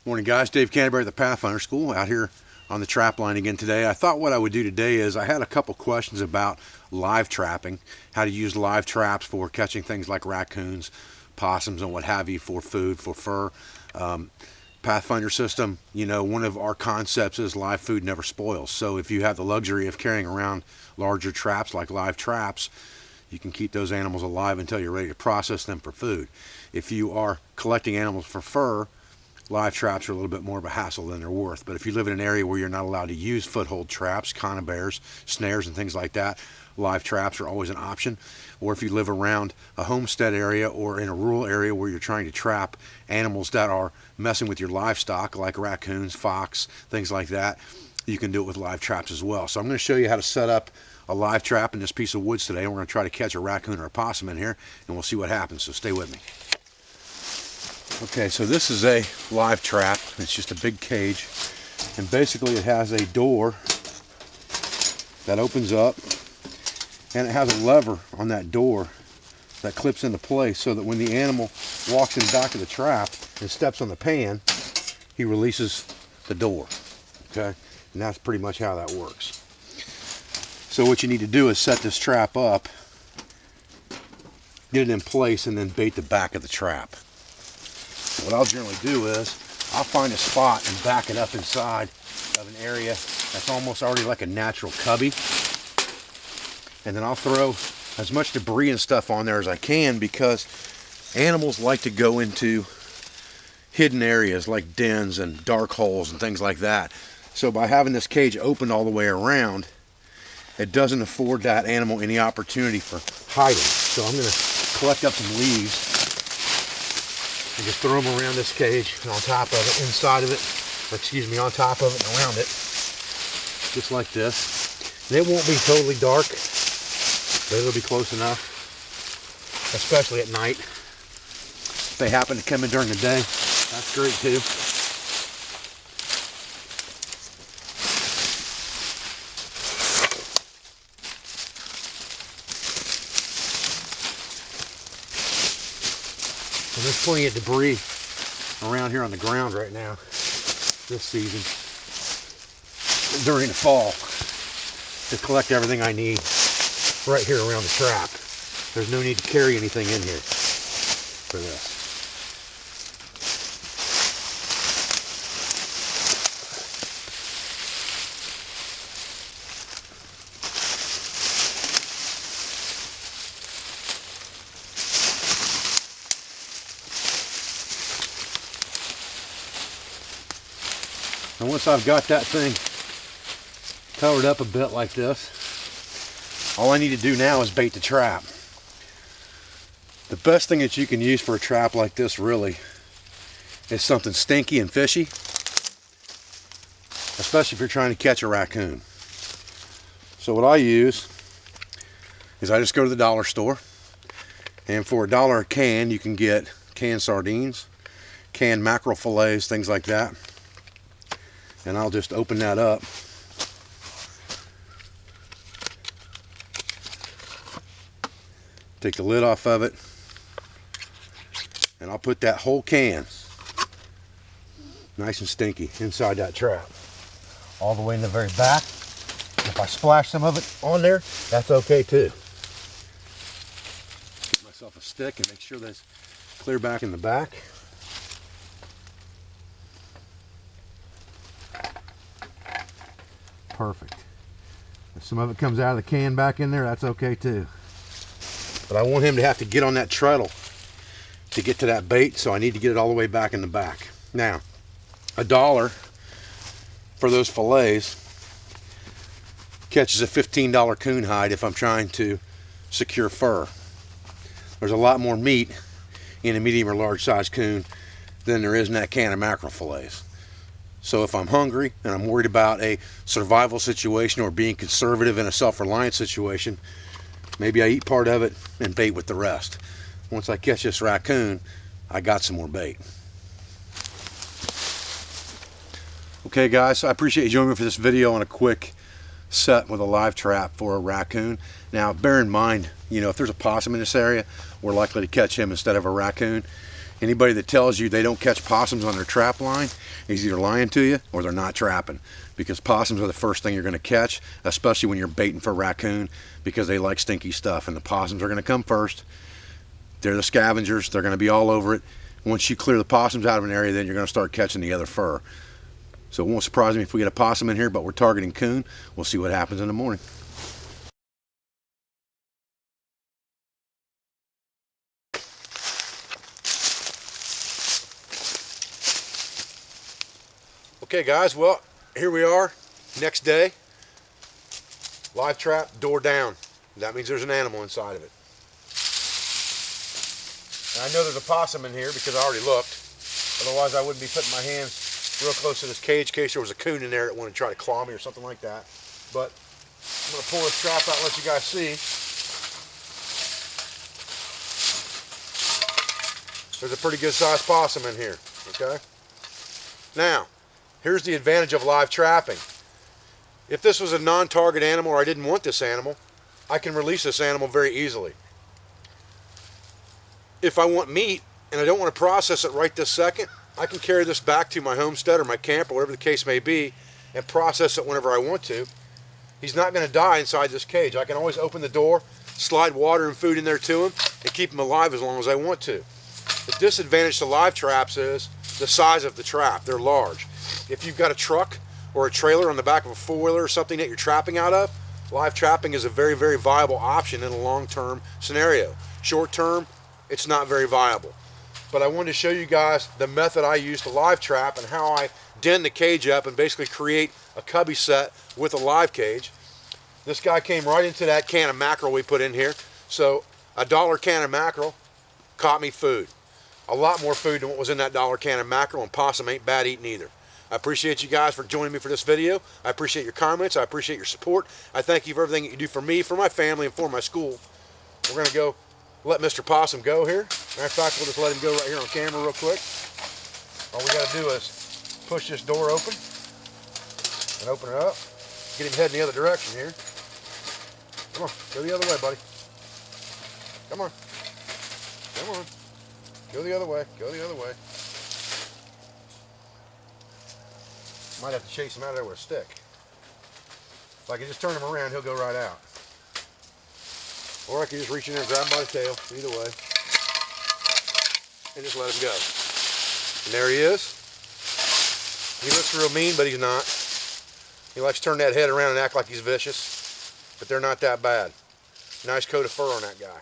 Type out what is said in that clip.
Morning guys, Dave Canterbury at the Pathfinder School out here on the trap line again today. I thought what I would do today is I had a couple questions about live trapping, how to use live traps for catching things like raccoons, possums and what have you for food, for fur. Pathfinder system, you know, one of our concepts is live food never spoils. So if you have the luxury of carrying around larger traps like live traps, you can keep those animals alive until you're ready to process them for food. If you are collecting animals for fur, live traps are a little bit more of a hassle than they're worth. But if you live in an area where you're not allowed to use foothold traps, conibears, snares and things like that, live traps are always an option. Or if you live around a homestead area or in a rural area where you're trying to trap animals that are messing with your livestock like raccoons, fox, things like that, you can do it with live traps as well. So I'm going to show you how to set up a live trap in this piece of woods today. We're going to try to catch a raccoon or a possum in here and we'll see what happens, so stay with me. Okay, so this is a live trap. It's just a big cage, and basically it has a door that opens up, and it has a lever on that door that clips into place so that when the animal walks in the back of the trap and steps on the pan, he releases the door. Okay, and that's pretty much how that works. So what you need to do is set this trap up, get it in place, and then bait the back of the trap. What I'll generally do is I'll find a spot and back it up inside of an area that's almost already like a natural cubby, and then I'll throw as much debris and stuff on there as I can, because animals like to go into hidden areas like dens and dark holes and things like that. So by having this cage opened all the way around, it doesn't afford that animal any opportunity for hiding. So I'm going to collect up some leaves and just throw them around this cage and on top of it, inside of it, or excuse me, on top of it and around it, just like this. And it won't be totally dark, but it'll be close enough, especially at night. If they happen to come in during the day, that's great too. And there's plenty of debris around here on the ground right now this season during the fall to collect everything I need right here around the trap. There's no need to carry anything in here for this. And once I've got that thing covered up a bit like this, all I need to do now is bait the trap. The best thing that you can use for a trap like this really is something stinky and fishy, especially if you're trying to catch a raccoon. So what I use is I just go to the dollar store, and for $1 a can you can get canned sardines, canned mackerel fillets, things like that. And I'll just open that up. Take the lid off of it. And I'll put that whole can, nice and stinky, inside that trap. All the way in the very back. If I splash some of it on there, that's okay too. Get myself a stick and make sure that's clear back in the back. Perfect. If some of it comes out of the can back in there, that's okay too. But I want him to have to get on that treadle to get to that bait, so I need to get it all the way back in the back. Now, $1 for those fillets catches a $15 coon hide if I'm trying to secure fur. There's a lot more meat in a medium or large size coon than there is in that can of mackerel fillets. So if I'm hungry and I'm worried about a survival situation or being conservative in a self-reliant situation, maybe I eat part of it and bait with the rest. Once I catch this raccoon, I got some more bait. Okay guys, so I appreciate you joining me for this video on a quick set with a live trap for a raccoon. Now bear in mind, you know, if there's a possum in this area, we're likely to catch him instead of a raccoon. Anybody that tells you they don't catch possums on their trap line is either lying to you or they're not trapping, because possums are the first thing you're going to catch, especially when you're baiting for raccoon, because they like stinky stuff, and the possums are going to come first. They're the scavengers. They're going to be all over it. Once you clear the possums out of an area, then you're going to start catching the other fur. So it won't surprise me if we get a possum in here, but we're targeting coon. We'll see what happens in the morning. Okay guys, well, here we are, next day. Live trap, door down. That means there's an animal inside of it. And I know there's a possum in here because I already looked. Otherwise I wouldn't be putting my hands real close to this cage in case there was a coon in there that wanted to try to claw me or something like that. But I'm going to pull this trap out and let you guys see. There's a pretty good sized possum in here, okay? Now, here's the advantage of live trapping. If this was a non-target animal or I didn't want this animal, I can release this animal very easily. If I want meat and I don't want to process it right this second, I can carry this back to my homestead or my camp or whatever the case may be and process it whenever I want to. He's not going to die inside this cage. I can always open the door, slide water and food in there to him, and keep him alive as long as I want to. The disadvantage to live traps is the size of the trap. They're large. If you've got a truck or a trailer on the back of a four-wheeler or something that you're trapping out of, live trapping is a very, very viable option in a long-term scenario. Short-term, it's not very viable. But I wanted to show you guys the method I use to live trap and how I den the cage up and basically create a cubby set with a live cage. This guy came right into that can of mackerel we put in here. So a $1 can of mackerel caught me food. A lot more food than what was in that $1 can of mackerel, and possum ain't bad eating either. I appreciate you guys for joining me for this video. I appreciate your comments. I appreciate your support. I thank you for everything that you do for me, for my family, and for my school. We're going to go let Mr. Possum go here. Matter of fact, we'll just let him go right here on camera real quick. All we got to do is push this door open and open it up. Get him heading the other direction here. Come on, go the other way, buddy. Come on. Come on. Go the other way. Go the other way. Might have to chase him out of there with a stick. If I can just turn him around, he'll go right out. Or I can just reach in there and grab him by the tail, either way, and just let him go. And there he is. He looks real mean, but he's not. He likes to turn that head around and act like he's vicious, but they're not that bad. Nice coat of fur on that guy.